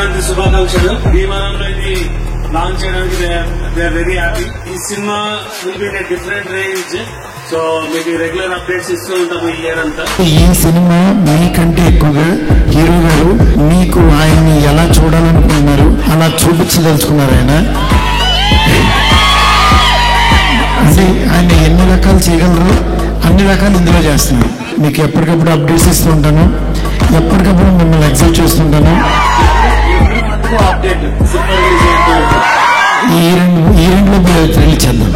సంక్రాంతి శుభాకాంక్షలు. భీమవరంలో ఇది లాంచ్ చేయడానికి దే ఆర్ వెరీ హ్యాపీ. ఈ cinema will be in different range. So మీకు రెగ్యులర్ అప్డేట్స్ ఇస్తూ ఉంటాము ఈ ఇయర్ అంతా. ఈ సినిమా మీకంటే ఎక్కువగా హీరో గారు మీకు ఆయన్ని ఎలా చూడాలనుకుంటున్నారు అలా చూపించదలుచుకున్నారు. అంటే ఆయన ఎన్ని రకాలు చేయగలరు అన్ని రకాలు ఇందులో చేస్తున్నారు. మీకు ఎప్పటికప్పుడు అప్డేట్స్ ఇస్తూ ఉంటాను, ఎప్పటికప్పుడు మిమ్మల్ని ఎగ్జైట్ చేస్తుంటాను. అప్డేట్ ఈ రెండులో రిలీజ్ చేద్దాం.